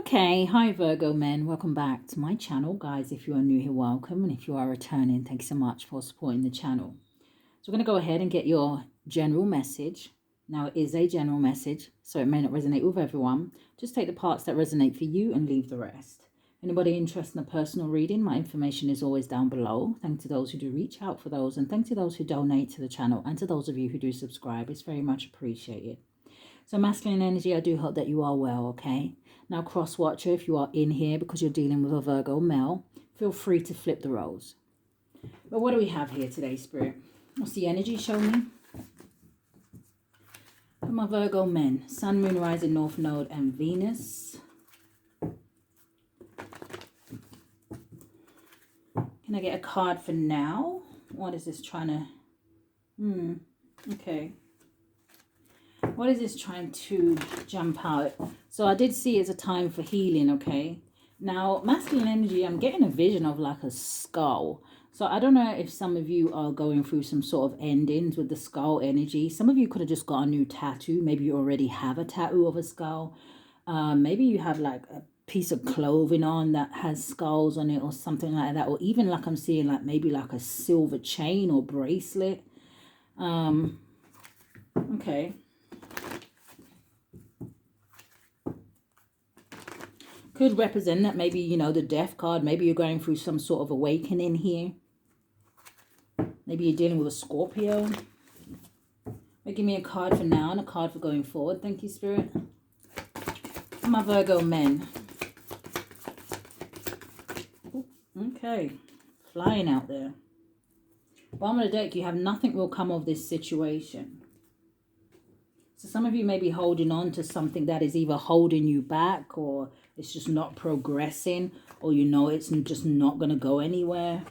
Okay, hi Virgo men, welcome back to my channel. Guys, if you are new here, welcome, and if you are returning, thank you so much for supporting the channel. So we're going to go ahead and get your general message. Now it is a general message, so it may not resonate with everyone. Just take the parts that resonate for you and leave the rest. Anybody interested in a personal reading, my information is always down below. Thanks to those who do reach out for those, and thanks to those who donate to the channel, and to those of you who do subscribe. It's very much appreciated. So masculine energy, I do hope that you are well, okay? Now cross watcher, if you are in here because you're dealing with a Virgo male, feel free to flip the roles. But what do we have here today, Spirit? What's the energy show me? For my Virgo men, Sun, Moon, Rising, North Node, and Venus. Can I get a card for now? What is this trying to... Okay. What is this trying to jump out? So I did see it's a time for healing, okay? Now, masculine energy, I'm getting a vision of like a skull. So I don't know if some of you are going through some sort of endings with the skull energy. Some of you could have just got a new tattoo. Maybe you already have a tattoo of a skull. Maybe you have like a piece of clothing on that has skulls on it or something like that. Or even like I'm seeing like maybe like a silver chain or bracelet. Okay. Could represent that maybe, you know, the death card. Maybe you're going through some sort of awakening here. Maybe you're dealing with a Scorpio. Give me a card for now and a card for going forward. Thank you, Spirit. My Virgo men. Ooh, okay. Flying out there. Bottom of the deck, you have nothing will come of this situation. So some of you may be holding on to something that is either holding you back, or it's just not progressing, or you know it's just not going to go anywhere.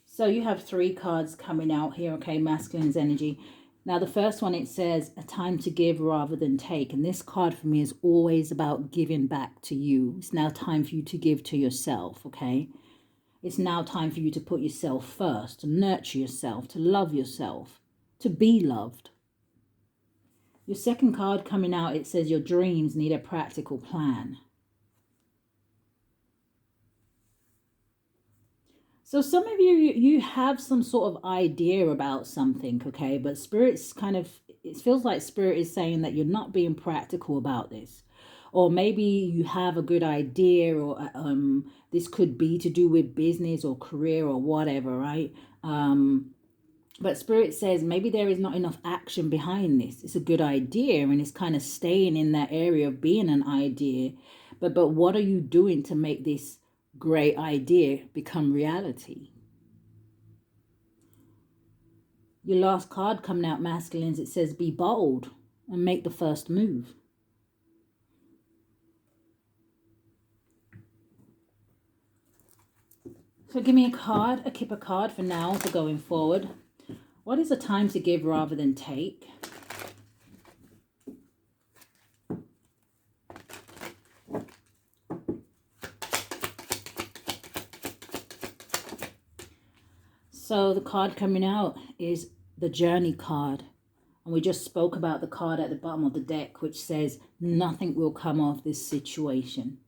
So you have 3 cards coming out here, okay, masculine's energy. Now the first one, it says a time to give rather than take. And this card for me is always about giving back to you. It's now time for you to give to yourself, okay? It's now time for you to put yourself first, to nurture yourself, to love yourself, to be loved. Your second card coming out, it says your dreams need a practical plan. So some of you have some sort of idea about something, okay? But Spirit's kind of, it feels like Spirit is saying that you're not being practical about this. Or maybe you have a good idea, or this could be to do with business or career or whatever, right? But Spirit says maybe there is not enough action behind this. It's a good idea and it's kind of staying in that area of being an idea. But what are you doing to make this great idea become reality? Your last card coming out, masculines, it says be bold and make the first move. So give me a card, a Kipper card for now, for going forward. What is a time to give rather than take? So the card coming out is the Journey card. And we just spoke about the card at the bottom of the deck, which says nothing will come of this situation.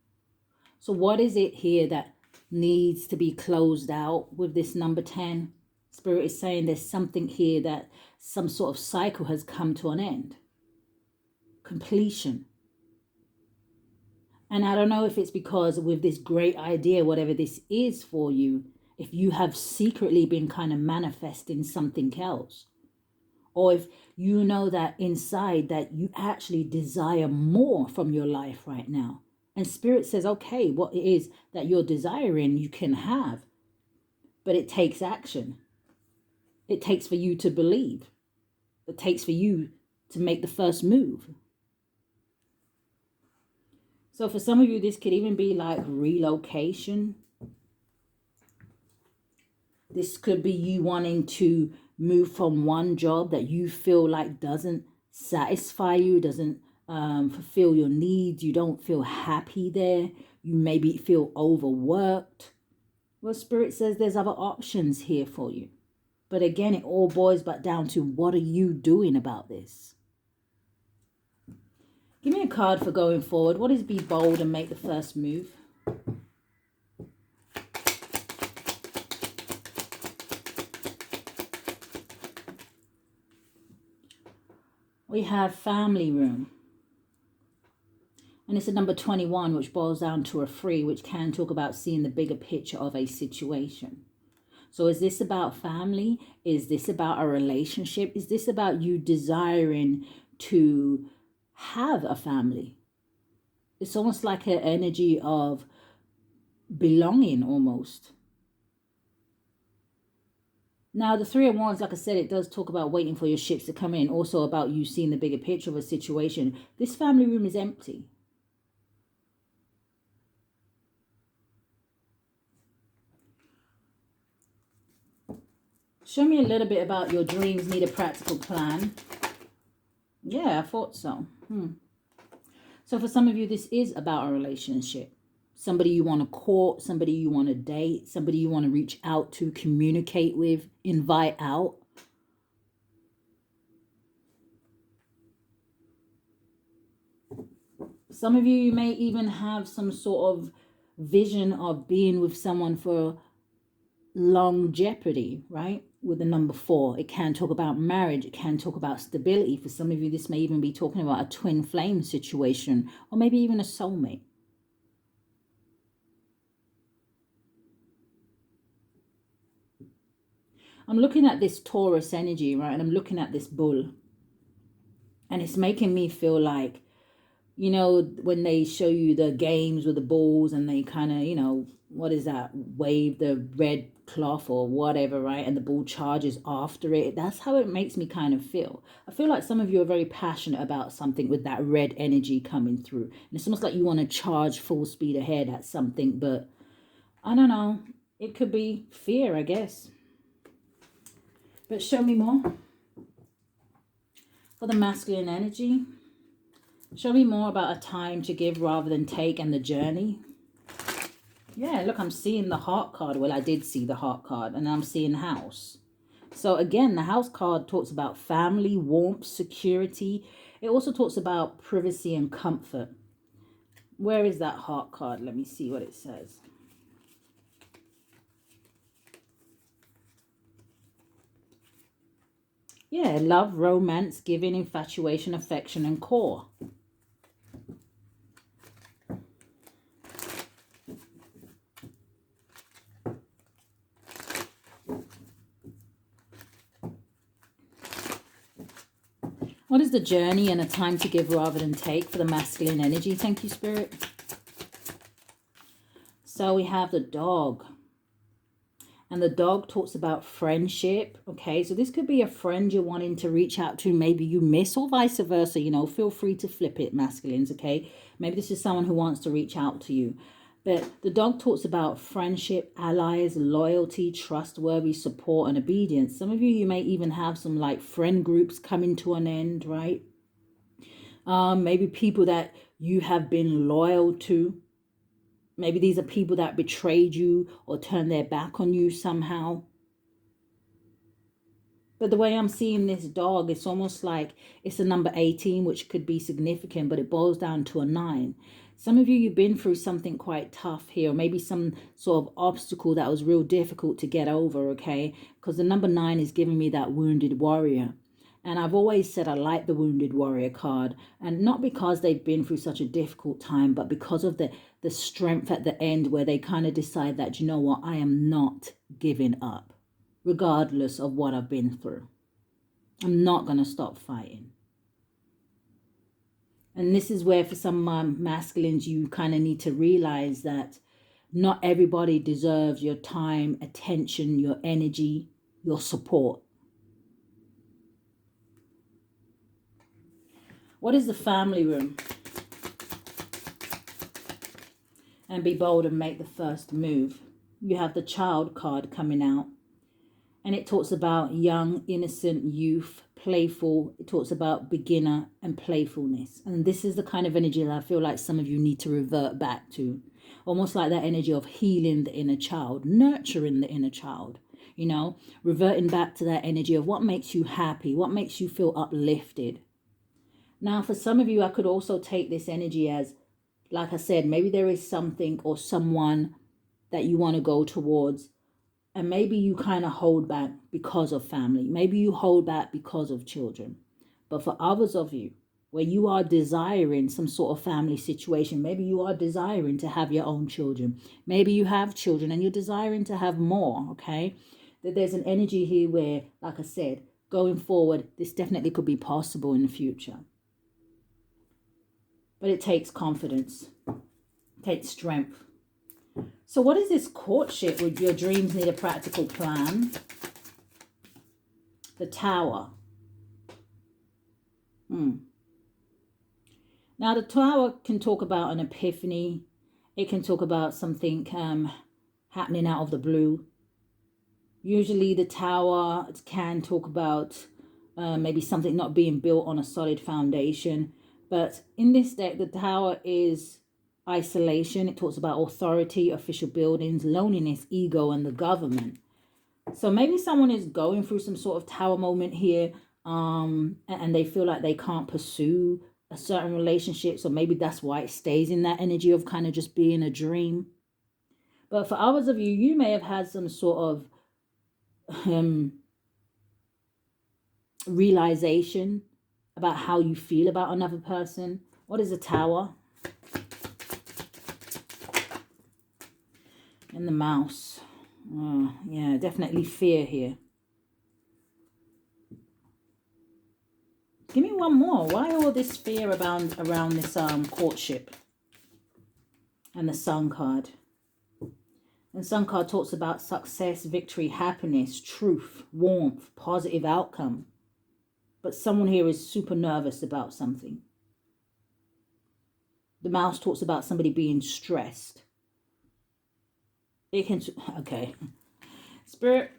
So what is it here that needs to be closed out with this number 10? Spirit is saying there's something here that some sort of cycle has come to an end. Completion. And I don't know if it's because with this great idea, whatever this is for you, if you have secretly been kind of manifesting something else. Or if you know that inside that you actually desire more from your life right now. And Spirit says, okay, what it is that you're desiring, you can have. But it takes action. It takes for you to believe. It takes for you to make the first move. So for some of you, this could even be like relocation. This could be you wanting to move from one job that you feel like doesn't satisfy you, doesn't fulfill your needs. You don't feel happy there. You maybe feel overworked. Well, Spirit says there's other options here for you. But again, it all boils back down to what are you doing about this? Give me a card for going forward. What is be bold and make the first move? We have family room. And it's a number 21, which boils down to a 3, which can talk about seeing the bigger picture of a situation. So is this about family? Is this about a relationship? Is this about you desiring to have a family? It's almost like an energy of belonging almost. Now, the 3 of Wands, like I said, it does talk about waiting for your ships to come in. Also about you seeing the bigger picture of a situation. This family room is empty. Show me a little bit about your dreams need a practical plan. Yeah, I thought so. So for some of you, this is about a relationship. Somebody you want to court, somebody you want to date, somebody you want to reach out to, communicate with, invite out. Some of you may even have some sort of vision of being with someone for longevity, right? With the number 4, it can talk about marriage. It can talk about stability. For some of you, this may even be talking about a twin flame situation, or maybe even a soulmate. I'm looking at this Taurus energy, right? And I'm looking at this bull. And it's making me feel like, you know, when they show you the games with the bulls and they kind of, you know, what is that? Wave the red cloth or whatever, right? And the bull charges after it. That's how it makes me kind of feel. I feel like some of you are very passionate about something with that red energy coming through. And it's almost like you want to charge full speed ahead at something, but I don't know. It could be fear, I guess. But show me more. For the masculine energy, show me more about a time to give rather than take and the journey. Yeah, look, I'm seeing the heart card. Well, I did see the heart card, and I'm seeing house. So again, the house card talks about family, warmth, security. It also talks about privacy and comfort. Where is that heart card? Let me see what it says. Yeah, love, romance, giving, infatuation, affection, and core. What is the journey and a time to give rather than take for the masculine energy? Thank you, Spirit. So we have the dog. And the dog talks about friendship. Okay, so this could be a friend you're wanting to reach out to. Maybe you miss, or vice versa. You know, feel free to flip it, masculines. Okay, maybe this is someone who wants to reach out to you. But the dog talks about friendship, allies, loyalty, trustworthy support, and obedience. Some of you, you may even have some like friend groups coming to an end, right? Maybe people that you have been loyal to. Maybe these are people that betrayed you or turned their back on you somehow. But the way I'm seeing this dog, it's almost like it's a number 18, which could be significant, but it boils down to a 9. Some of you, you've been through something quite tough here, or maybe some sort of obstacle that was real difficult to get over, okay? Because the number 9 is giving me that wounded warrior. And I've always said I like the wounded warrior card, and not because they've been through such a difficult time, but because of the strength at the end where they kind of decide that, you know what, I am not giving up, regardless of what I've been through. I'm not going to stop fighting. And this is where for some masculines, you kind of need to realize that not everybody deserves your time, attention, your energy, your support. What is the family room? And be bold and make the first move. You have the child card coming out. And it talks about young, innocent, youth, playful. It talks about beginner and playfulness. And this is the kind of energy that I feel like some of you need to revert back to. Almost like that energy of healing the inner child, nurturing the inner child. You know, reverting back to that energy of what makes you happy, what makes you feel uplifted. Now, for some of you, I could also take this energy as, like I said, maybe there is something or someone that you want to go towards, and maybe you kind of hold back because of family. Maybe you hold back because of children. But for others of you, where you are desiring some sort of family situation, maybe you are desiring to have your own children. Maybe you have children and you're desiring to have more, okay? That there's an energy here where, like I said, going forward, this definitely could be possible in the future. But it takes confidence. It takes strength. So what is this courtship with your dreams need a practical plan? The Tower. Now, the Tower can talk about an epiphany. It can talk about something happening out of the blue. Usually the Tower can talk about maybe something not being built on a solid foundation. But in this deck, the Tower is isolation. It talks about authority, official buildings, loneliness, ego, and the government. So maybe someone is going through some sort of Tower moment here, and they feel like they can't pursue a certain relationship. So maybe that's why it stays in that energy of kind of just being a dream. But for others of you, you may have had some sort of realization about how you feel about another person. What is a Tower? And the Mouse. Oh, yeah, definitely fear here. Give me one more. Why all this fear around this courtship? And the Sun card. And Sun card talks about success, victory, happiness, truth, warmth, positive outcome. But someone here is super nervous about something. The Mouse talks about somebody being stressed. It can, okay. Spirit,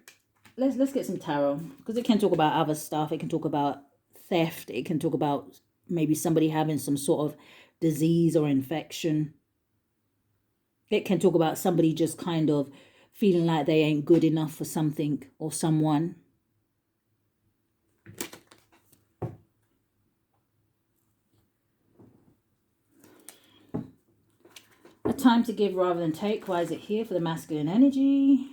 let's get some tarot, because it can talk about other stuff. It can talk about theft. It can talk about maybe somebody having some sort of disease or infection. It can talk about somebody just kind of feeling like they ain't good enough for something or someone. A time to give rather than take. Why is it here for the masculine energy?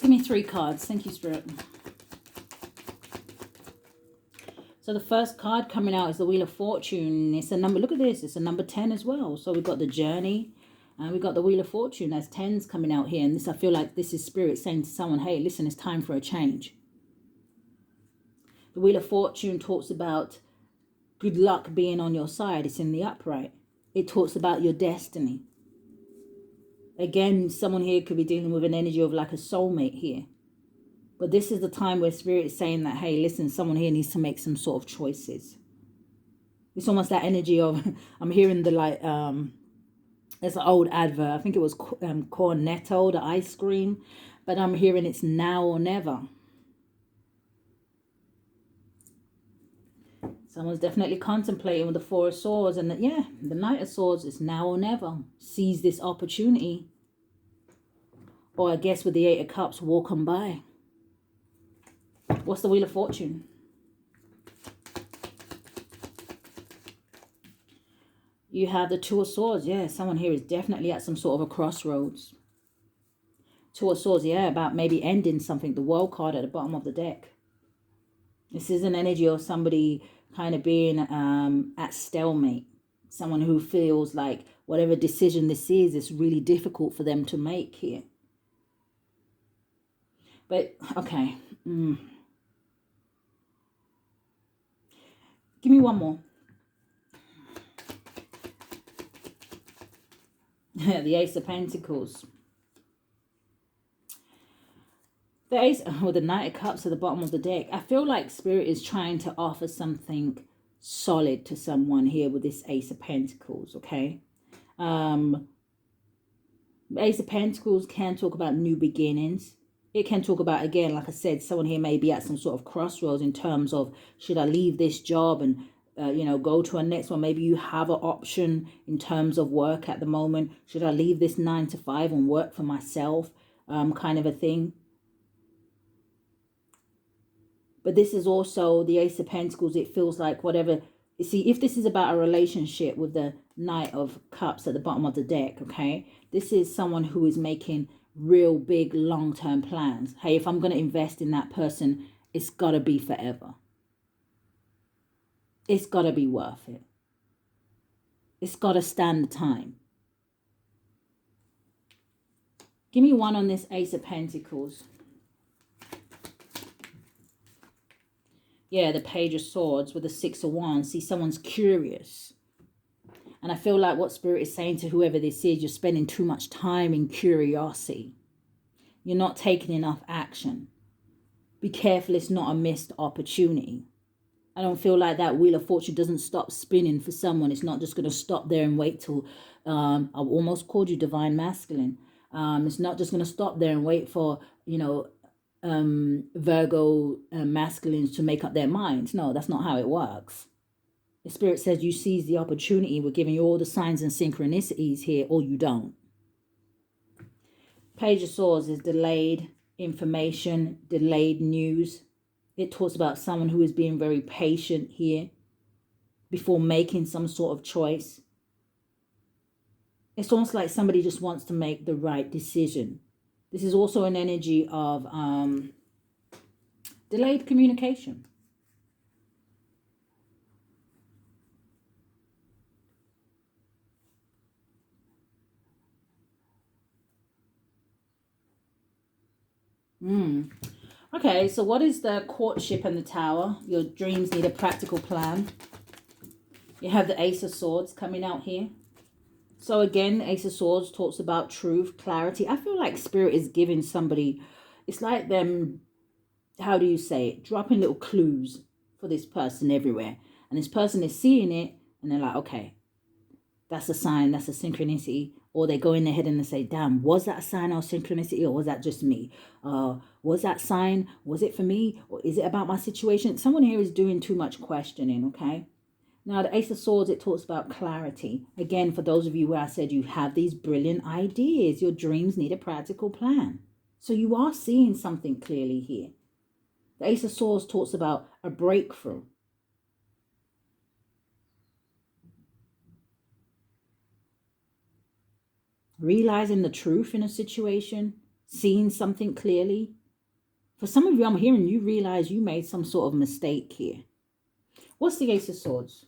Give me 3 cards. Thank you, Spirit. So the first card coming out is the Wheel of Fortune. It's a number, look at this, it's a number 10 as well. So we've got the Journey and we've got the Wheel of Fortune. There's 10s coming out here. And this, I feel like this is Spirit saying to someone, hey, listen, it's time for a change. The Wheel of Fortune talks about good luck being on your side. It's in the upright. It talks about your destiny. Again, someone here could be dealing with an energy of like a soulmate here. But this is the time where Spirit is saying that, hey, listen, someone here needs to make some sort of choices. It's almost that energy of, I'm hearing the like, there's an old advert. I think it was Cornetto, the ice cream. But I'm hearing it's now or never. Someone's definitely contemplating with the 4 of Swords. And yeah, the Knight of Swords is now or never. Seize this opportunity. Or I guess with the 8 of Cups, walk on by. What's the Wheel of Fortune? You have the 2 of Swords. Yeah, someone here is definitely at some sort of a crossroads. 2 of Swords, yeah, about maybe ending something. The World card at the bottom of the deck. This is an energy of somebody kind of being at stalemate. Someone who feels like whatever decision this is, it's really difficult for them to make here. But, okay. Give me one more. The Ace of Pentacles. The Ace, or the Knight of Cups at the bottom of the deck. I feel like Spirit is trying to offer something solid to someone here with this Ace of Pentacles, okay? Ace of Pentacles can talk about new beginnings. It can talk about, again, like I said, someone here may be at some sort of crossroads in terms of, should I leave this job and go to a next one. Maybe you have an option in terms of work at the moment. Should I leave this 9 to 5 and work for myself, kind of a thing? But this is also the Ace of Pentacles. It feels like whatever. You see, if this is about a relationship with the Knight of Cups at the bottom of the deck, okay, this is someone who is making real big long-term plans. Hey, if I'm going to invest in that person, it's got to be forever. It's got to be worth it. It's got to stand the time. Give me one on this Ace of Pentacles. Yeah, the Page of Swords with the 6 of Wands. See, someone's curious. And I feel like what Spirit is saying to whoever this is, you're spending too much time in curiosity. You're not taking enough action. Be careful it's not a missed opportunity. I don't feel like that Wheel of Fortune doesn't stop spinning for someone. It's not just going to stop there and wait till, I almost called you Divine Masculine. It's not just going to stop there and wait for, Virgo masculines to make up their minds. No, that's not how it works. The Spirit says you seize the opportunity. We're giving you all the signs and synchronicities here, or you don't. Page of Swords is delayed information, delayed news. It talks about someone who is being very patient here before making some sort of choice. It's almost like somebody just wants to make the right decision. This is also an energy of delayed communication. Okay, so what is the courtship and the Tower? Your dreams need a practical plan. You have the Ace of Swords coming out here. So again, Ace of Swords talks about truth, clarity. I feel like Spirit is giving somebody, it's like them, how do you say it? Dropping little clues for this person everywhere. And this person is seeing it and they're like, okay, that's a sign, that's a synchronicity. Or they go in their head and they say, damn, was that a sign or synchronicity, or was that just me? Was that sign, was it for me, or is it about my situation? Someone here is doing too much questioning, okay? Now, the Ace of Swords, it talks about clarity. Again, for those of you where I said you have these brilliant ideas, your dreams need a practical plan. So you are seeing something clearly here. The Ace of Swords talks about a breakthrough. Realizing the truth in a situation, seeing something clearly. For some of you, I'm hearing you realize you made some sort of mistake here. What's the Ace of Swords?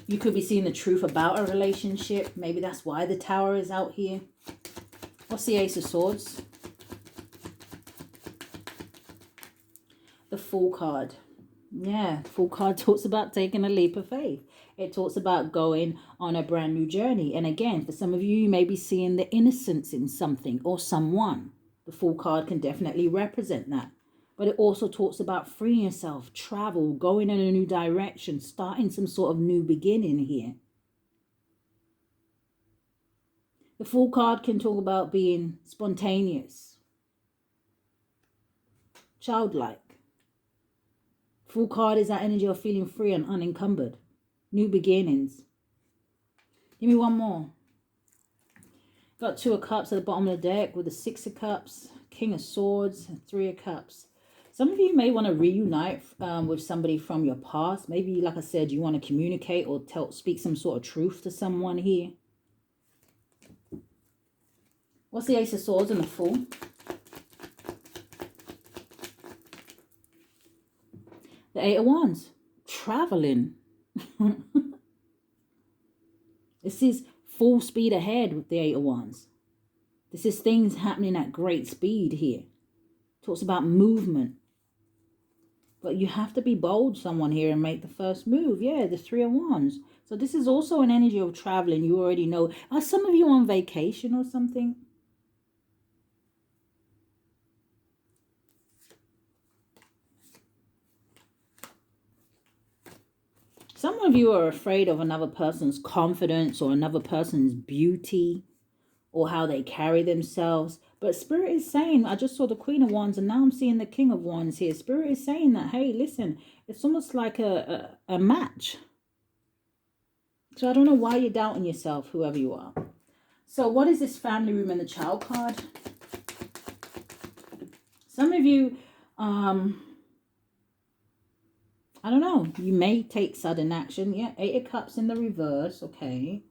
You could be seeing the truth about a relationship. Maybe that's why the Tower is out here. What's the Ace of Swords? The Fool card. Yeah, Fool card talks about taking a leap of faith. It talks about going on a brand new journey. And again, for some of you, you may be seeing the innocence in something or someone. The Fool card can definitely represent that. But it also talks about freeing yourself, travel, going in a new direction, starting some sort of new beginning here. The Fool card can talk about being spontaneous, childlike. Fool card is that energy of feeling free and unencumbered. New beginnings. Give me one more. Got 2 of Cups at the bottom of the deck with the 6 of Cups, King of Swords, and 3 of Cups. Some of you may want to reunite with somebody from your past. Maybe, like I said, you want to communicate or speak some sort of truth to someone here. What's the Ace of Swords and the Fool? The 8 of Wands. Traveling. This is full speed ahead with the 8 of Wands. This is things happening at great speed here. Talks about movement. But you have to be bold, someone here, and make the first move. Yeah, the 3 of Wands. So this is also an energy of traveling. You already know. Are some of you on vacation or something? Some of you are afraid of another person's confidence or another person's beauty or how they carry themselves. But Spirit is saying, I just saw the Queen of Wands and now I'm seeing the King of Wands here. Spirit is saying that, hey, listen, it's almost like a match. So I don't know why you're doubting yourself, whoever you are. So what is this family room and the child card? Some of you, I don't know, you may take sudden action. Yeah, 8 of Cups in the reverse, okay.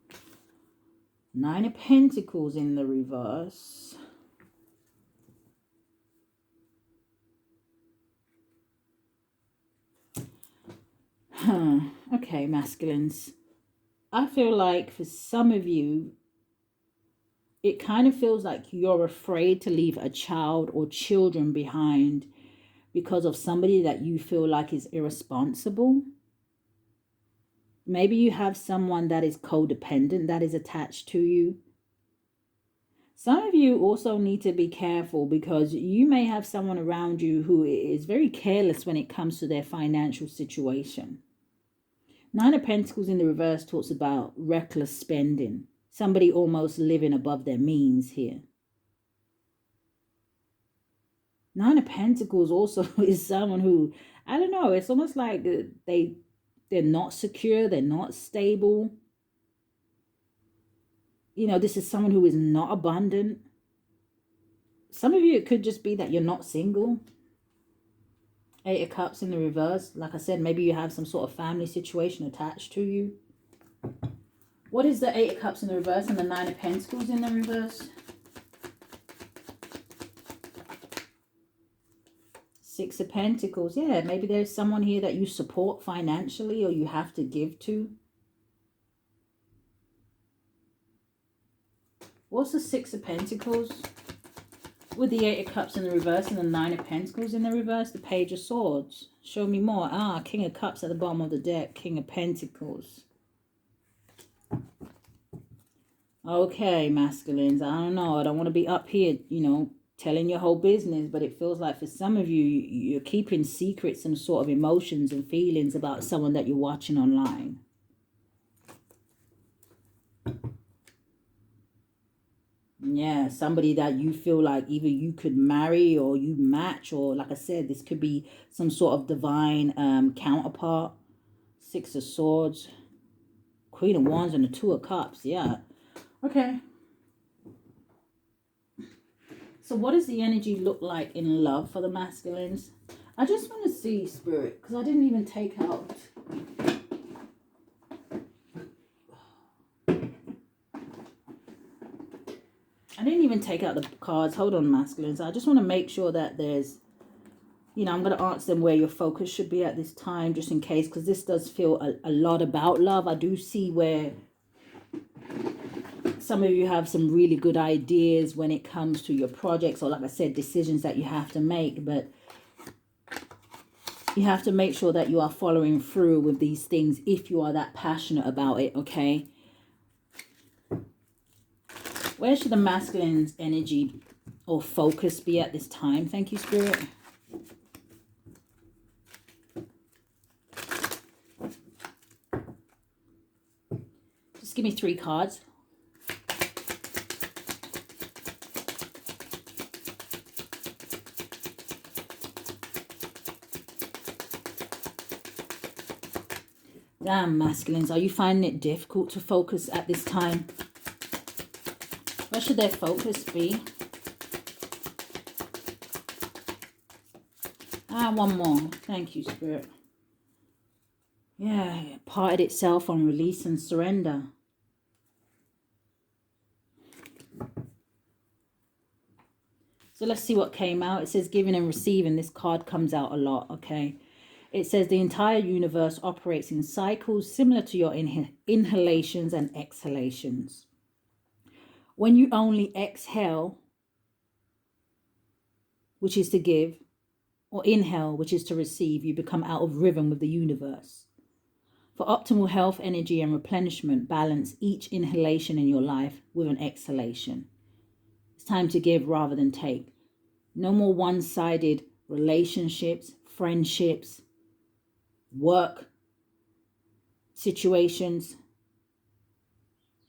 9 of Pentacles in the reverse. Okay, masculines. I feel like for some of you, it kind of feels like you're afraid to leave a child or children behind because of somebody that you feel like is irresponsible. Maybe you have someone that is codependent, that is attached to you. Some of you also need to be careful because you may have someone around you who is very careless when it comes to their financial situation. 9 of Pentacles in the reverse talks about reckless spending. Somebody almost living above their means here. 9 of Pentacles also is someone who, I don't know, it's almost like they're not secure, they're not stable. You know, this is someone who is not abundant. Some of you, it could just be that you're not single. 8 of Cups in the reverse. Like I said, maybe you have some sort of family situation attached to you. What is the 8 of Cups in the reverse and the 9 of Pentacles in the reverse? 6 of Pentacles. Yeah, maybe there's someone here that you support financially or you have to give to. What's the 6 of Pentacles? With the 8 of Cups in the reverse and the 9 of Pentacles in the reverse, the Page of Swords. Show me more. Ah, King of Cups at the bottom of the deck. King of Pentacles. Okay, masculines. I don't know. I don't want to be up here, you know, telling your whole business. But it feels like for some of you, you're keeping secret some sort of emotions and feelings about someone that you're watching online. Yeah, somebody that you feel like either you could marry or you match, or like I said, this could be some sort of divine counterpart. 6 of Swords, Queen of Wands, and the 2 of Cups. Yeah. Okay. So what does the energy look like in love for the masculines? I just want to see, Spirit, because I didn't even take out... I didn't even take out the cards. Hold on, masculines. I just want to make sure that there's, you know, I'm going to ask them where your focus should be at this time, just in case, because this does feel a lot about love. I do see where some of you have some really good ideas when it comes to your projects, or like I said, decisions that you have to make, but you have to make sure that you are following through with these things if you are that passionate about it, okay? Where should the masculine's energy or focus be at this time? Thank you, Spirit. Just give me 3 cards. Damn, masculines, are you finding it difficult to focus at this time? Where should their focus be? Ah, one more. Thank you, Spirit. Yeah, it parted itself on release and surrender. So let's see what came out. It says giving and receiving. This card comes out a lot, okay? It says the entire universe operates in cycles similar to your inhalations and exhalations. When you only exhale, which is to give, or inhale, which is to receive, you become out of rhythm with the universe. For optimal health, energy, and replenishment, balance each inhalation in your life with an exhalation. It's time to give rather than take. No more one-sided relationships, friendships, work situations.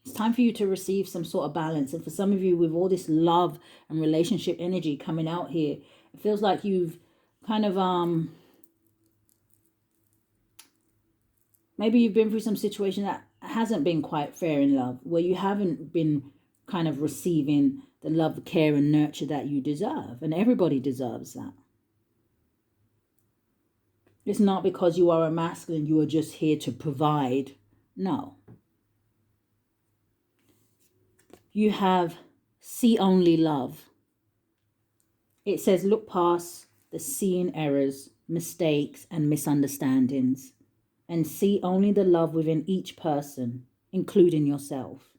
It's time for you to receive some sort of balance. And for some of you, with all this love and relationship energy coming out here, it feels like you've kind of, maybe you've been through some situation that hasn't been quite fair in love, where you haven't been kind of receiving the love, care, and nurture that you deserve. And everybody deserves that. It's not because you are a masculine, you are just here to provide. No. You have see only love. It says look past the seeing errors, mistakes, and misunderstandings, and see only the love within each person, including yourself.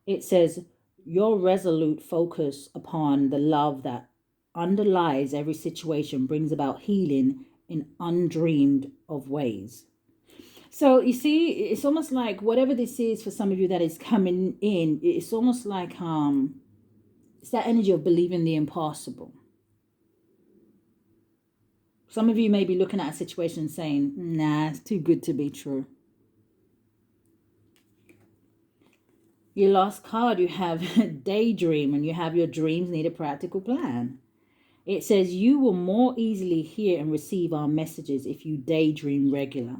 It says your resolute focus upon the love that underlies every situation brings about healing in undreamed of ways. So you see, it's almost like whatever this is for some of you that is coming in, it's almost like it's that energy of believing the impossible. Some of you may be looking at a situation saying, nah, it's too good to be true. Your last card, you have daydream, and you have your dreams need a practical plan. It says you will more easily hear and receive our messages if you daydream regular.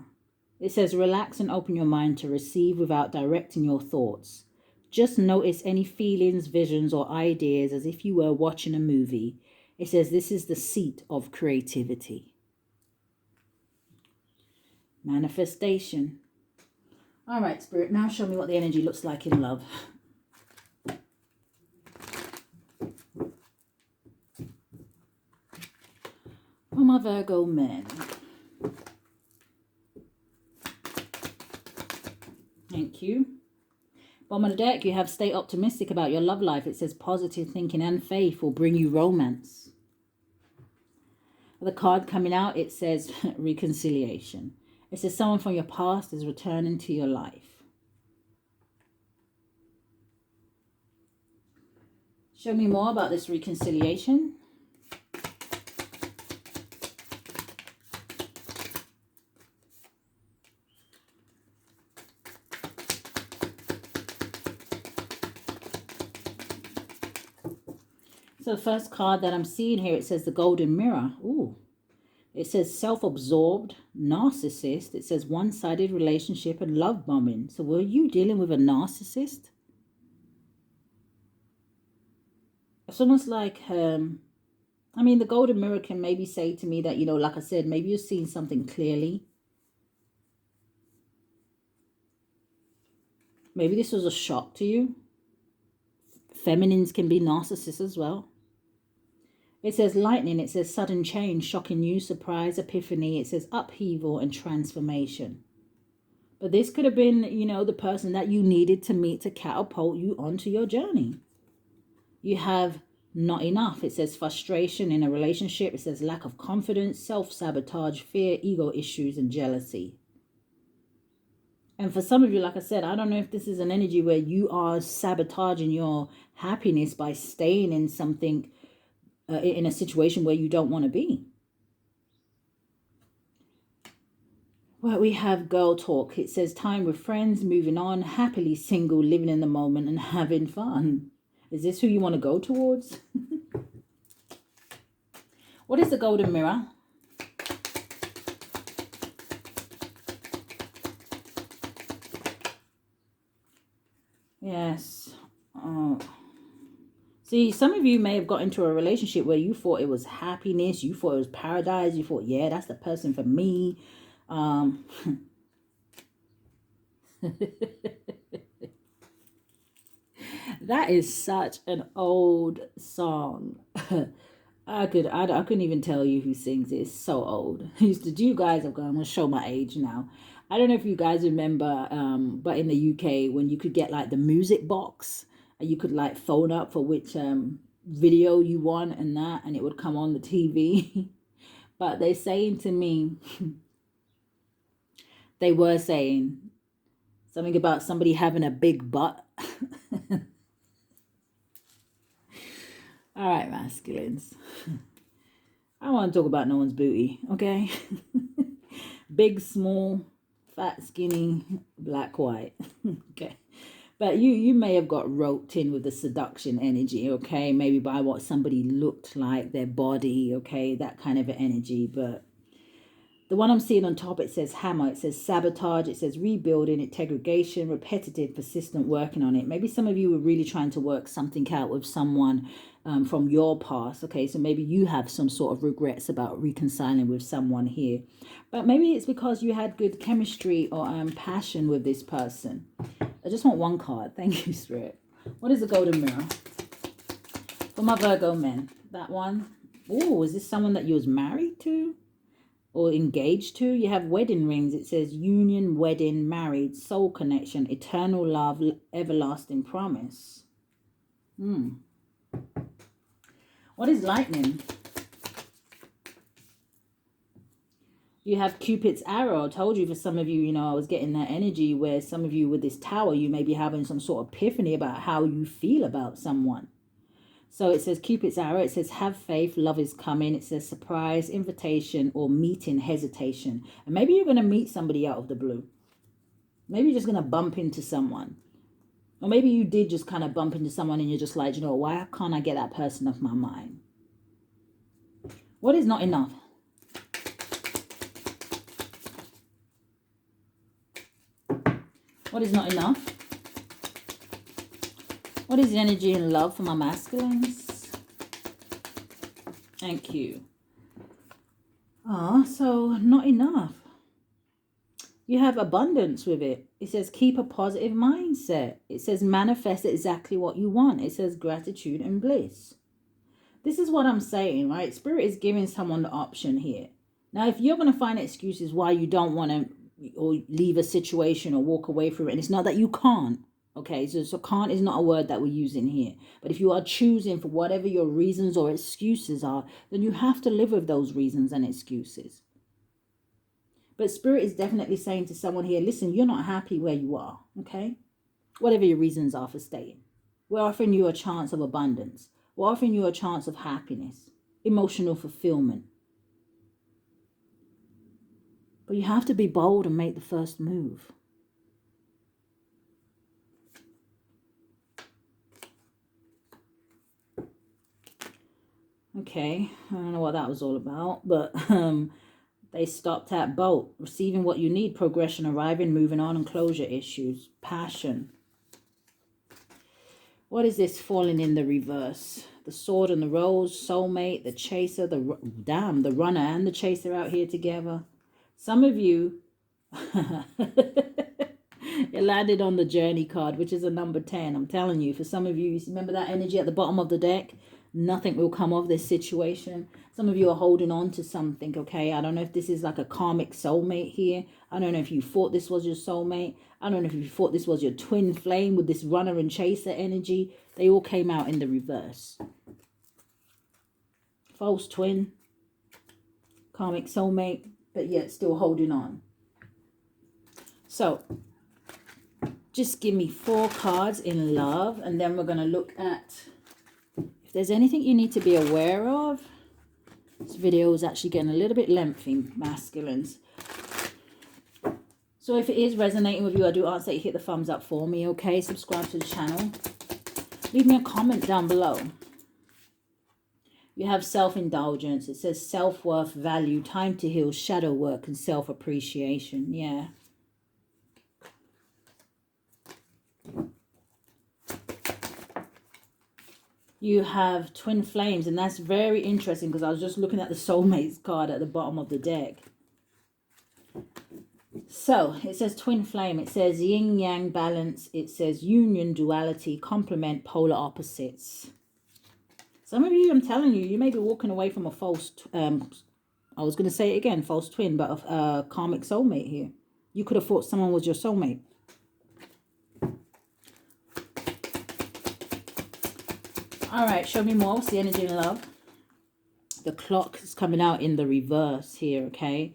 It says relax and open your mind to receive without directing your thoughts. Just notice any feelings, visions, or ideas as if you were watching a movie. It says this is the seat of creativity. Manifestation. All right, Spirit, now show me what the energy looks like in love. For my Virgo men. Thank you. Bottom of the deck, you have stay optimistic about your love life. It says positive thinking and faith will bring you romance. The card coming out, it says reconciliation. It says someone from your past is returning to your life. Show me more about this reconciliation. So the first card that I'm seeing here, it says the golden mirror. Ooh. It says self-absorbed, narcissist. It says one-sided relationship and love bombing. So were you dealing with a narcissist? It's almost like, I mean, the golden mirror can maybe say to me that, you know, like I said, maybe you're seeing something clearly. Maybe this was a shock to you. Feminines can be narcissists as well. It says lightning. It says sudden change, shocking news, surprise, epiphany. It says upheaval and transformation. But this could have been, you know, the person that you needed to meet to catapult you onto your journey. You have not enough. It says frustration in a relationship. It says lack of confidence, self-sabotage, fear, ego issues, and jealousy. And for some of you, like I said, I don't know if this is an energy where you are sabotaging your happiness by staying in something, in a situation where you don't want to be. Well, we have girl talk. It says time with friends, moving on, happily single, living in the moment and having fun. Is this who you want to go towards? What is the golden mirror? Yes. Oh. See, some of you may have got into a relationship where you thought it was happiness. You thought it was paradise. You thought, yeah, that's the person for me. That is such an old song. I couldn't even tell you who sings it. It's so old. You guys have gone, I'm going to show my age now. I don't know if you guys remember, but in the UK, when you could get like the music box, and you could like phone up for which video you want and that, and it would come on the TV. But they're saying to me, they were saying something about somebody having a big butt. All right, masculines. I don't want to talk about no one's booty, okay? Big, small, fat, skinny, black, white. Okay. But you may have got roped in with the seduction energy, okay? Maybe by what somebody looked like, their body, okay? That kind of energy. But the one I'm seeing on top, it says hammer. It says sabotage. It says rebuilding, integration, repetitive, persistent working on it. Maybe some of you were really trying to work something out with someone from your past. Okay, so maybe you have some sort of regrets about reconciling with someone here. But maybe it's because you had good chemistry or passion with this person. I just want one card. Thank you, Spirit. What is the golden mirror? For my Virgo men. That one. Oh, is this someone that you was married to? Or engaged to? You have wedding rings. It says union, wedding, married, soul connection, eternal love, everlasting promise. What is lightning? You have Cupid's arrow. I told you, for some of you, you know, I was getting that energy where some of you with this tower, you may be having some sort of epiphany about how you feel about someone. So it says Cupid's arrow. It says have faith, love is coming. It says surprise, invitation, or meeting, hesitation. And maybe you're going to meet somebody out of the blue. Maybe you're just going to bump into someone. Or maybe you did just kind of bump into someone and you're just like, you know, why can't I get that person off my mind? What is not enough? What is not enough? What is energy and love for my masculines? Thank you. So not enough. You have abundance with it. It says keep a positive mindset. It says manifest exactly what you want. It says gratitude and bliss. This is what I'm saying, right? Spirit is giving someone the option here. Now, if you're going to find excuses why you don't want to or leave a situation or walk away from it, and it's not that you can't, okay? So can't is not a word that we're using here. But if you are choosing for whatever your reasons or excuses are, then you have to live with those reasons and excuses. But Spirit is definitely saying to someone here, listen, you're not happy where you are, okay? Whatever your reasons are for staying. We're offering you a chance of abundance. We're offering you a chance of happiness, emotional fulfillment. But you have to be bold and make the first move. Okay, I don't know what that was all about, but they stopped at boat, receiving what you need, progression, arriving, moving on, and closure issues, passion. What is this falling in the reverse? The sword and the rose, soulmate, the chaser, the runner and the chaser out here together. Some of you, it landed on the journey card, which is a number 10. I'm telling you, for some of you, remember that energy at the bottom of the deck? Nothing will come of this situation. Some of you are holding on to something, okay? I don't know if this is like a karmic soulmate here. I don't know if you thought this was your soulmate. I don't know if you thought this was your twin flame with this runner and chaser energy. They all came out in the reverse. False twin, karmic soulmate, but yet still holding on. So, just give me 4 cards in love, and then we're going to look at if there's anything you need to be aware of. This video is actually getting a little bit lengthy, masculines. So if it is resonating with you, I do ask that you hit the thumbs up for me, okay? Subscribe to the channel. Leave me a comment down below. You have self-indulgence. It says self-worth, value, time to heal, shadow work, and self-appreciation. Yeah. You have twin flames, and that's very interesting because I was just looking at the soulmates card at the bottom of the deck. So it says twin flame. It says yin yang balance. It says union, duality, complement, polar opposites. Some of you, I'm telling you, you may be walking away from a false, I was going to say it again, false twin, but a karmic soulmate here. You could have thought someone was your soulmate. All right, show me more. What's the energy in love? The clock is coming out in the reverse here, okay?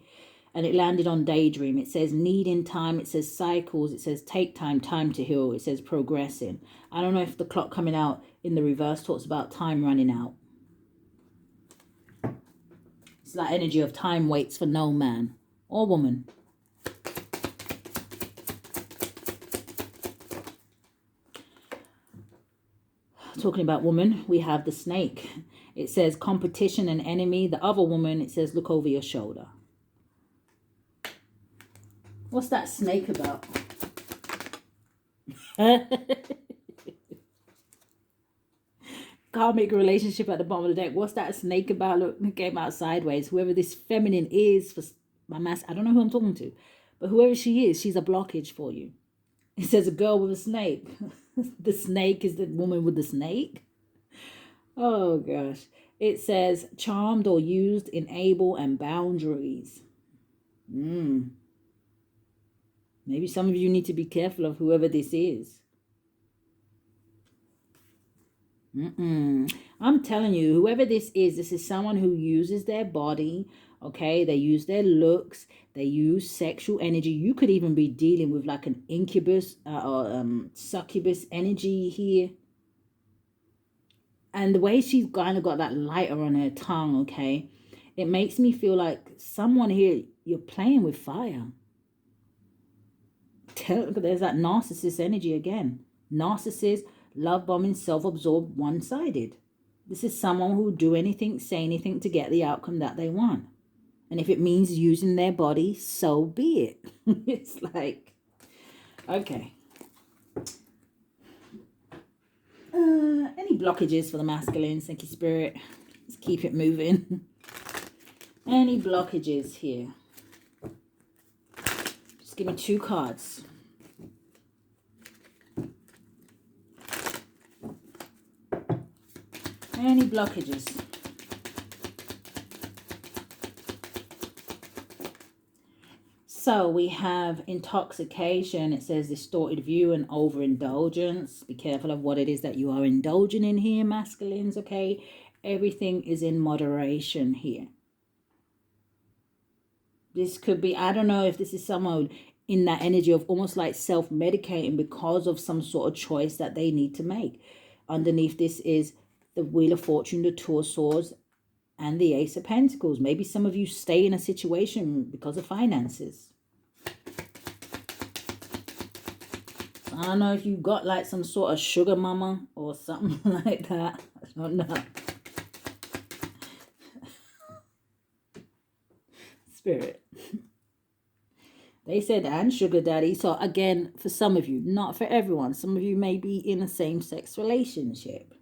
And it landed on daydream. It says need in time. It says cycles. It says take time, time to heal. It says progressing. I don't know if the clock coming out in the reverse talks about time running out. It's that energy of time waits for no man or woman. talking about woman, we have the snake. It says competition and enemy. The other woman, it says look over your shoulder. What's that snake about? Karmic relationship at the bottom of the deck. What's that snake about? Look, it came out sideways. Whoever this feminine is, for my mass, I don't know who I'm talking to, but whoever she is, she's a blockage for you. It says a girl with a snake. The snake is the woman with the snake. Oh gosh. It says charmed or used, enable, and boundaries. Maybe some of you need to be careful of whoever this is. I'm telling you, whoever this is someone who uses their body, okay? They use their looks, they use sexual energy. You could even be dealing with like an incubus or succubus energy here. And the way she's kind of got that lighter on her tongue, okay? It makes me feel like someone here, you're playing with fire. There's that narcissist energy again. Narcissist, love bombing, self-absorbed, one-sided. This is someone who will do anything, say anything to get the outcome that they want. And if it means using their body, so be it. It's like, okay. Any blockages for the masculines? Thank you, Spirit. Let's keep it moving. Any blockages here? Just give me 2 cards. Any blockages? So we have intoxication. It says distorted view and overindulgence. Be careful of what it is that you are indulging in here, masculines, okay? Everything is in moderation here. This could be, I don't know if this is someone in that energy of almost like self-medicating because of some sort of choice that they need to make. Underneath this is the Wheel of Fortune, the Two of Swords, and the Ace of Pentacles. Maybe some of you stay in a situation because of finances. I don't know if you got like some sort of sugar mama or something like that. I don't know. Spirit. They said, and sugar daddy. So again, for some of you, not for everyone. Some of you may be in a same-sex relationship.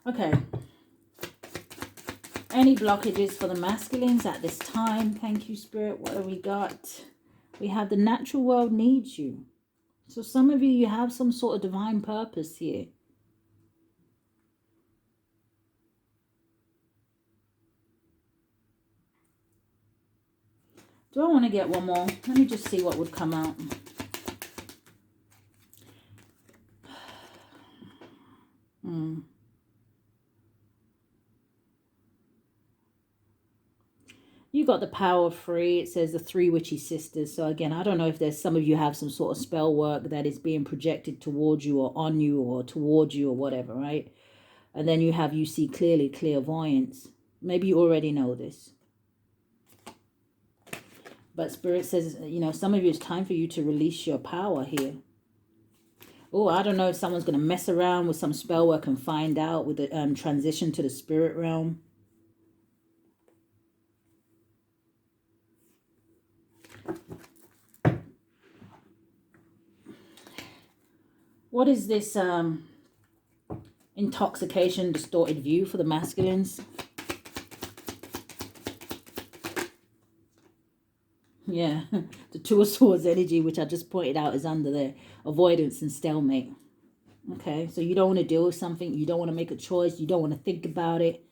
Okay. Any blockages for the masculines at this time? Thank you, Spirit. What have we got? We have the natural world needs you. So some of you, you have some sort of divine purpose here. Do I want to get one more? Let me just see what would come out. You got the power of 3. It says the 3 witchy sisters. So again, I don't know if there's some of you have some sort of spell work that is being projected towards you or on you or towards you or whatever, right? And then you have, you see clearly, clairvoyance. Maybe you already know this. But Spirit says, you know, some of you, it's time for you to release your power here. Oh, I don't know if someone's going to mess around with some spell work and find out with the transition to the spirit realm. What is this intoxication, distorted view for the masculines? Yeah, the Two of Swords energy, which I just pointed out, is under there. Avoidance and stalemate. Okay, so you don't want to deal with something. You don't want to make a choice. You don't want to think about it.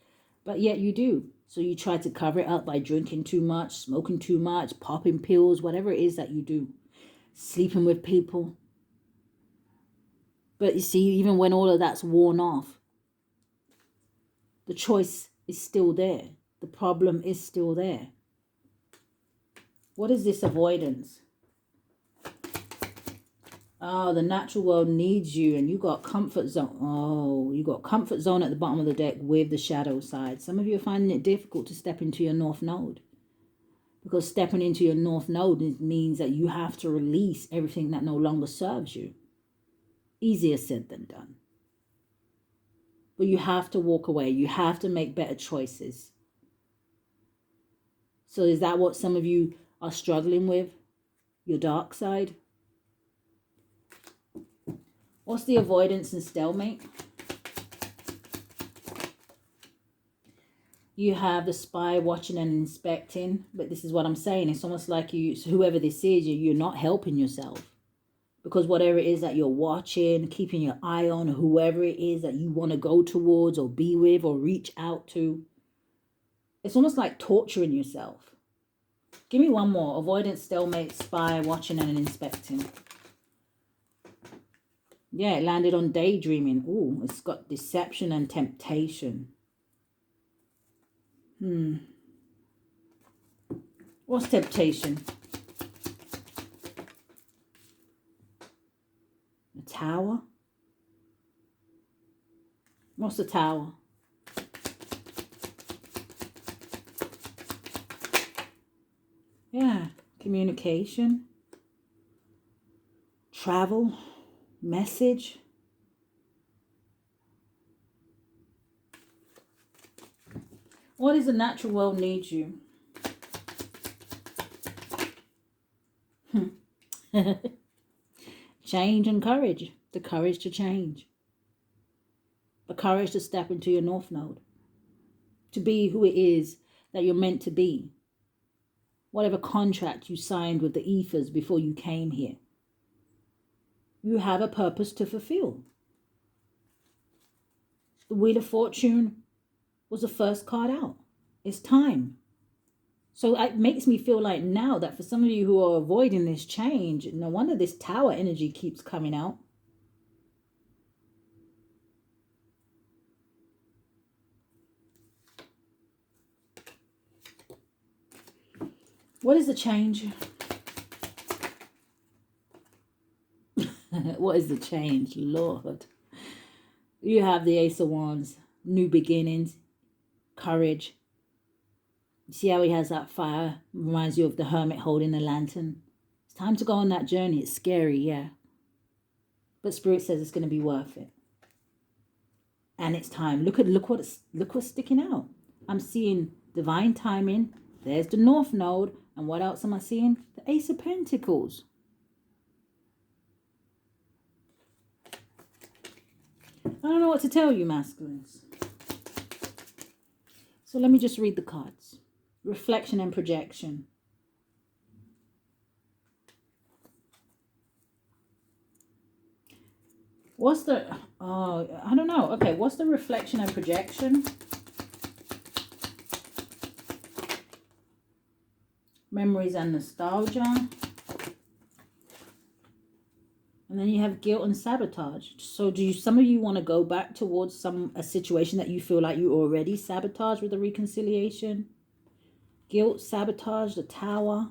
But yet you do. So you try to cover it up by drinking too much, smoking too much, popping pills, whatever it is that you do. Sleeping with people. But you see, even when all of that's worn off, the choice is still there. The problem is still there. What is this avoidance? Oh, the natural world needs you, and you got comfort zone. Oh, you got comfort zone at the bottom of the deck with the shadow side. Some of you are finding it difficult to step into your north node. Because stepping into your north node means that you have to release everything that no longer serves you. Easier said than done. But you have to walk away. You have to make better choices. So is that what some of you are struggling with? Your dark side? What's the avoidance and stalemate? You have the spy watching and inspecting. But this is what I'm saying. It's almost like you, whoever this is, you're not helping yourself. Because whatever it is that you're watching, keeping your eye on, whoever it is that you want to go towards or be with or reach out to, it's almost like torturing yourself. Give me one more. Avoidance, stalemate, spy, watching and inspecting. Yeah, it landed on daydreaming. Ooh, it's got deception and temptation. What's temptation? The Tower? What's the Tower? Yeah, communication, travel, message. What does the natural world need you? Change and courage. The courage to change. The courage to step into your North Node. To be who it is that you're meant to be. Whatever contract you signed with the ethers before you came here. You have a purpose to fulfill. The Wheel of Fortune was the first card out. It's time. So it makes me feel like now that for some of you who are avoiding this change, no wonder this Tower energy keeps coming out. What is the change? What is the change, Lord? You have the Ace of Wands, new beginnings, courage. See how he has that fire? Reminds you of the hermit holding the lantern. It's time to go on that journey. It's scary, yeah. But Spirit says it's going to be worth it. And it's time. Look what's sticking out. I'm seeing divine timing. There's the North Node. And what else am I seeing? The Ace of Pentacles. I don't know what to tell you, masculines. So let me just read the cards. Reflection and projection. What's the... Oh, I don't know. Okay, what's the reflection and projection? Memories and nostalgia. And then you have guilt and sabotage. So some of you want to go back towards a situation that you feel like you already sabotaged with a reconciliation? Guilt, sabotage, the Tower.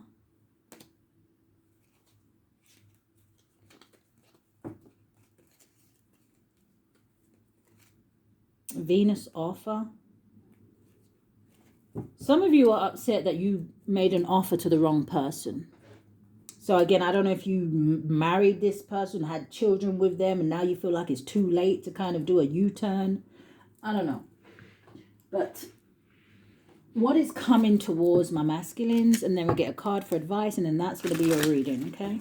Venus offer. Some of you are upset that you made an offer to the wrong person. So again, I don't know if you married this person, had children with them, and now you feel like it's too late to kind of do a U-turn. I don't know. But what is coming towards my masculines? And then we'll get a card for advice, and then that's going to be your reading, okay?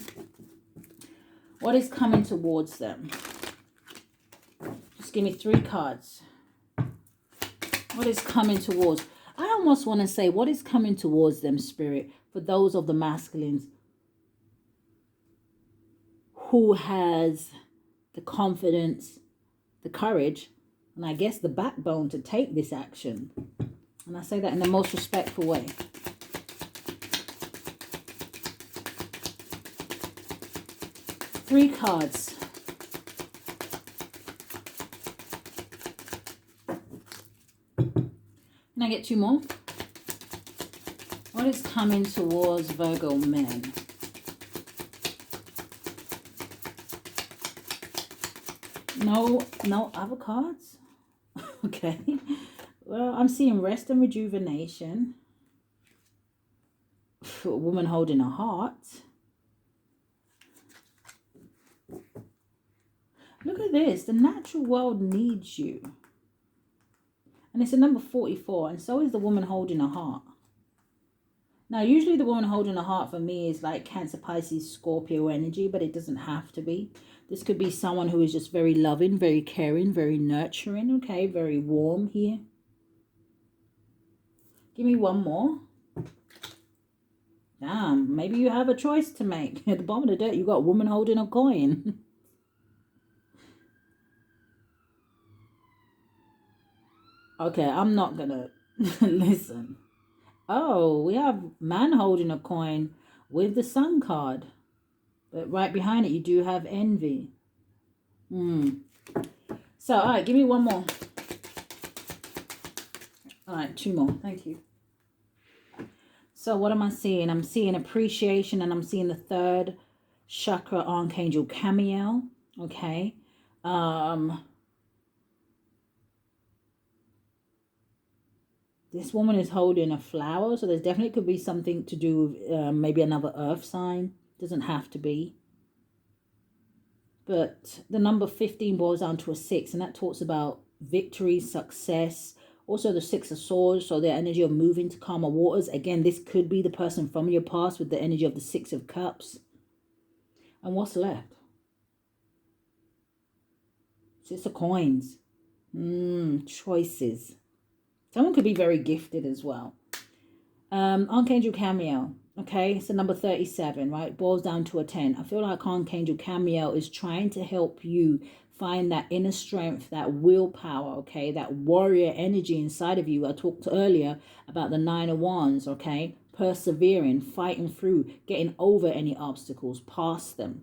What is coming towards them? Just give me 3 cards. What is coming towards? I almost want to say, what is coming towards them, Spirit, for those of the masculines who has the confidence, the courage, and I guess the backbone to take this action. And I say that in the most respectful way. Three cards. Can I get 2 more? What is coming towards Virgo men? No other cards? Okay. Well, I'm seeing rest and rejuvenation. A woman holding a heart. Look at this. The natural world needs you. And it's a number 44. And so is the woman holding a heart. Now, usually the woman holding a heart for me is like Cancer, Pisces, Scorpio energy, but it doesn't have to be. This could be someone who is just very loving, very caring, very nurturing, okay? Very warm here. Give me one more. Damn, maybe you have a choice to make. At the bottom of the deck, you got a woman holding a coin. Okay, I'm not gonna listen. Oh, we have man holding a coin with the Sun card. But right behind it, you do have envy. So, all right, give me one more. All right, two more. Thank you. So, what am I seeing? I'm seeing appreciation, and I'm seeing the third chakra archangel Camiel. Okay. This woman is holding a flower, so there's definitely could be something to do with maybe another earth sign. Doesn't have to be. But the number 15 boils down to a 6, and that talks about victory, success. Also the 6 of swords, so the energy of moving to calmer waters. Again, this could be the person from your past with the energy of the 6 of cups. And what's left? 6 of coins. Choices. Someone could be very gifted as well. Archangel Camiel. Okay, it's the number 37, right? Boils down to a 10. I feel like Archangel Camiel is trying to help you find that inner strength, that willpower, okay? That warrior energy inside of you. I talked earlier about the 9 of Wands, okay? Persevering, fighting through, getting over any obstacles, past them.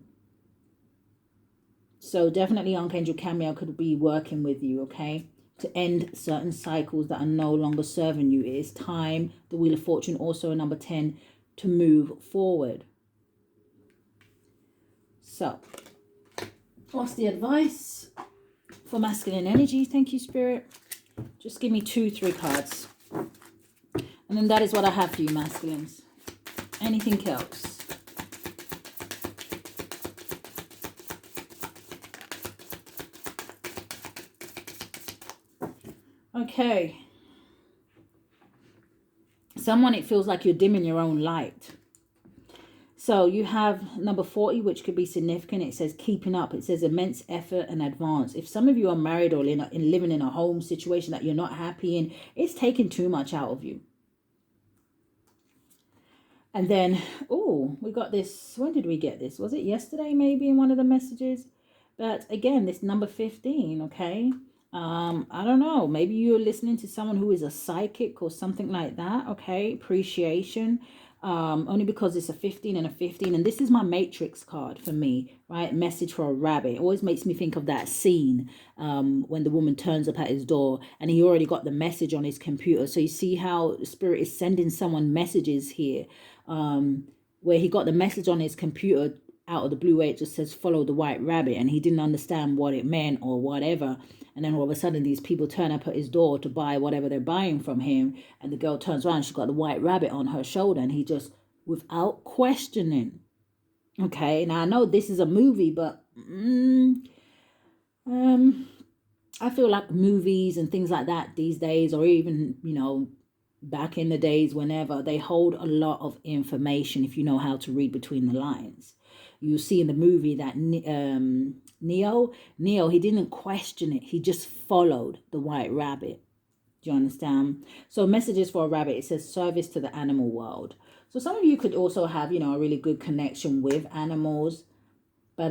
So definitely Archangel Camiel could be working with you, okay? To end certain cycles that are no longer serving you. It is time, the Wheel of Fortune, also a number 10, to move forward. So, what's the advice for masculine energy? Thank you, Spirit. Just give me 2, 3 cards. And then that is what I have for you, masculines. Anything else? Okay. Someone, it feels like you're dimming your own light. So you have number 40, which could be significant. It says keeping up. It says immense effort and advance. If some of you are married or living in a home situation that you're not happy in, it's taking too much out of you. And then, oh, we got this. When did we get this? Was it yesterday maybe in one of the messages? But again, this number 15, okay? I don't know. Maybe you're listening to someone who is a psychic or something like that, okay? Appreciation. Only because it's a 15 and a 15. And this is my matrix card for me, right? Message for a rabbit. It always makes me think of that scene when the woman turns up at his door and he already got the message on his computer. So you see how Spirit is sending someone messages here where he got the message on his computer out of the blue where it just says follow the white rabbit, and he didn't understand what it meant or whatever. And then all of a sudden these people turn up at his door to buy whatever they're buying from him, and the girl turns around, she's got the white rabbit on her shoulder, and he just, without questioning, okay, now I know this is a movie, but I feel like movies and things like that these days, or even, you know, back in the days, whenever, they hold a lot of information if you know how to read between the lines. You see in the movie that Neo, he didn't question it. He just followed the white rabbit. Do you understand? So messages for a rabbit, it says service to the animal world. So some of you could also have, you know, a really good connection with animals. But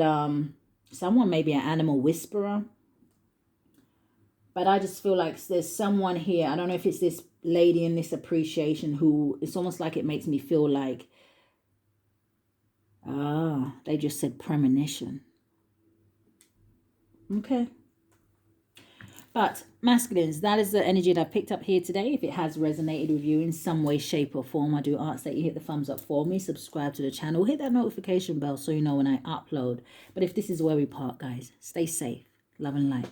someone may be an animal whisperer. But I just feel like there's someone here. I don't know if it's this lady in this appreciation who, it's almost like it makes me feel like, they just said premonition. Okay. But masculines, that is the energy that I picked up here today. If it has resonated with you in some way, shape or form, I do ask that you hit the thumbs up for me, subscribe to the channel, hit that notification bell so you know when I upload. But if this is where we part, guys, stay safe, love and light.